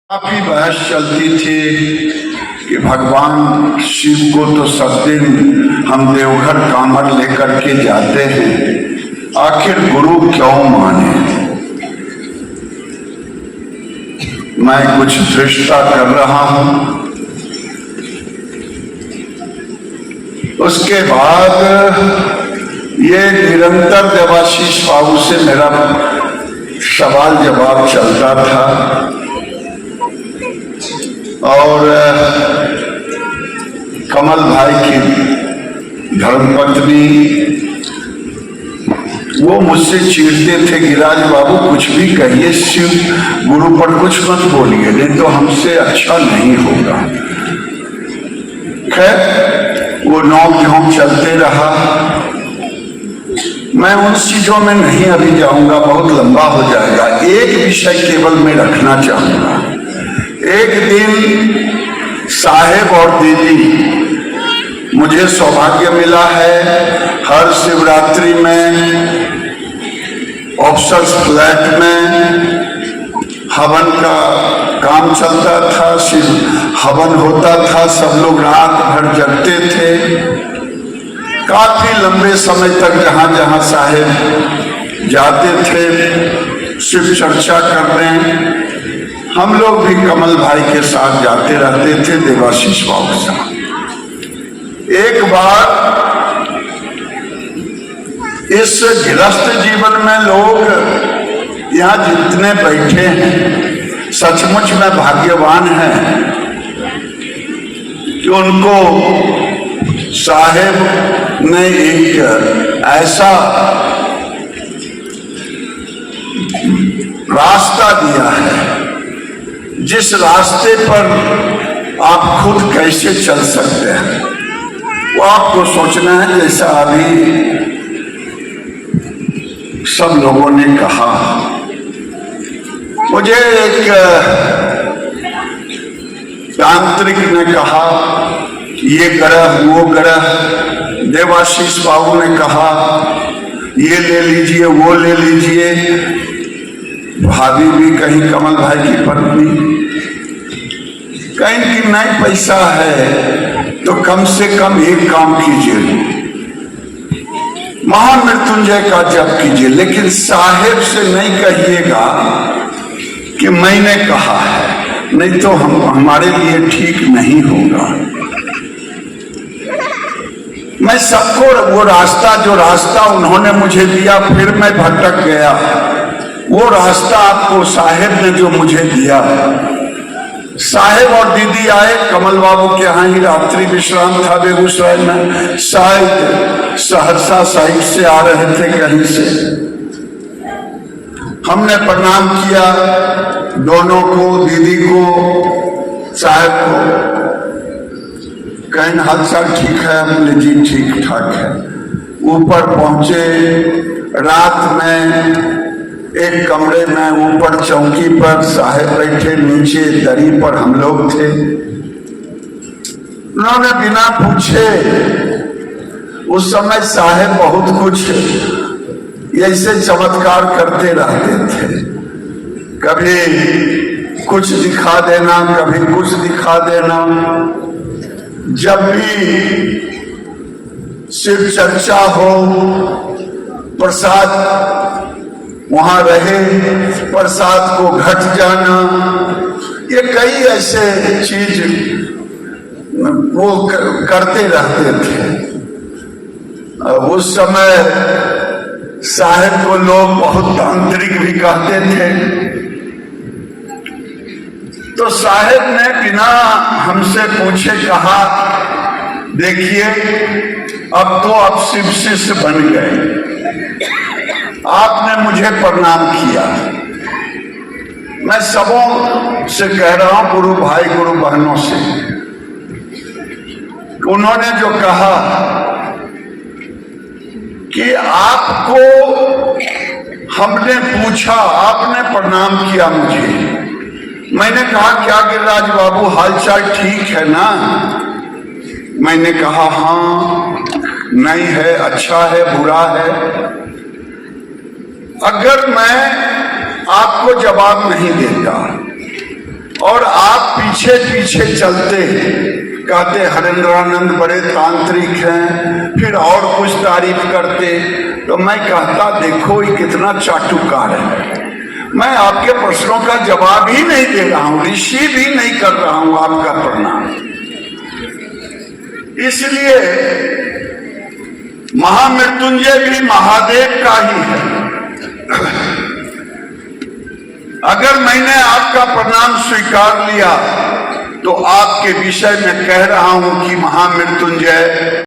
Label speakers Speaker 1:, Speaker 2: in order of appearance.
Speaker 1: काफी बहस चलती थी कि भगवान शिव को तो सब दिन हम देवघर कांवर लेकर के जाते हैं, आखिर गुरु क्यों माने। मैं कुछ दृष्टा कर रहा हूं। उसके बाद ये निरंतर देवाशीष बाबू से मेरा सवाल जवाब चलता था और कमल भाई की धर्मपत्नी वो मुझसे चीरते थे, गिरिराज बाबू कुछ भी कहिए, शिव गुरु पर कुछ मत बोलिए, नहीं तो हमसे अच्छा नहीं होगा। खैर वो नौक झोंक चलते रहा। मैं उन चीजों में नहीं अभी जाऊंगा, बहुत लंबा हो जाएगा। एक विषय केवल मैं रखना चाहूंगा। एक दिन साहेब और दीदी, मुझे सौभाग्य मिला है हर शिवरात्रि में ऑफिसर्स फ्लैट में हवन का काम चलता था, शिव हवन होता था, सब लोग रात भर जगते थे। काफी लंबे समय तक जहां जहां साहेब जाते थे शिव चर्चा करने, हम लोग भी कमल भाई के साथ जाते रहते थे, देवाशीष बाबू के साथ। एक बार इस गृहस्थ जीवन में लोग यहाँ जितने बैठे हैं सचमुच में भाग्यवान हैं कि उनको साहेब ने एक ऐसा रास्ता दिया है जिस रास्ते पर आप खुद कैसे चल सकते हैं वो आपको सोचना है। जैसा अभी सब लोगों ने कहा, मुझे एक तांत्रिक ने कहा ये ग्रह वो ग्रह, देवाशीष बाबू ने कहा ये ले लीजिए वो ले लीजिए, भाभी भी कहीं कमल भाई की पत्नी कहीं कि नहीं पैसा है तो कम से कम एक काम कीजिए, महामृत्युंजय का जप कीजिए, लेकिन साहेब से नहीं कहिएगा कि मैंने कहा है, नहीं तो हमारे लिए ठीक नहीं होगा। मैं सबको वो रास्ता, जो रास्ता उन्होंने मुझे दिया, फिर मैं भटक गया। वो रास्ता आपको साहेब ने जो मुझे दिया, साहेब और दीदी आए कमल बाबू के यहाँ ही रात्रि विश्राम था बेगूसराय में, शायद सहरसा साइड से आ रहे थे कहीं से। हमने प्रणाम किया दोनों को, दीदी को, साहेब को। कहीं हाल चाल ठीक है? बोले जी ठीक ठाक है। ऊपर पहुंचे, रात में एक कमरे में ऊपर चौकी पर साहेब बैठे, नीचे दरी पर हम लोग थे। उन्होंने बिना पूछे, उस समय साहेब बहुत कुछ ऐसे चमत्कार करते रहते थे, कभी कुछ दिखा देना, कभी कुछ दिखा देना। जब भी शिव चर्चा हो, प्रसाद वहां रहे, प्रसाद को घट जाना, ये कई ऐसे चीज वो करते रहते थे। उस समय साहेब को लोग बहुत तांत्रिक भी कहते थे। तो साहेब ने बिना हमसे पूछे कहा, देखिए अब तो आप शिव शिष्य बन गए, आपने मुझे प्रणाम किया। मैं सबों से कह रहा हूं, गुरु भाई गुरु बहनों से, उन्होंने जो कहा कि आपको हमने पूछा, आपने प्रणाम किया मुझे। मैंने कहा क्या गिरिराज बाबू हालचाल ठीक है ना? मैंने कहा हाँ, नहीं है, अच्छा है, बुरा है। अगर मैं आपको जवाब नहीं देता और आप पीछे पीछे चलते कहते हरेंद्रानंद बड़े तांत्रिक हैं, फिर और कुछ तारीफ करते। तो मैं कहता देखो ये कितना चाटुकार है, मैं आपके प्रश्नों का जवाब ही नहीं दे रहा हूं, ऋषि भी नहीं कर रहा हूं आपका प्रणाम। इसलिए महामृत्युंजय भी महादेव का ही है। अगर मैंने आपका प्रणाम स्वीकार लिया तो आपके विषय में कह रहा हूं कि महामृत्युंजय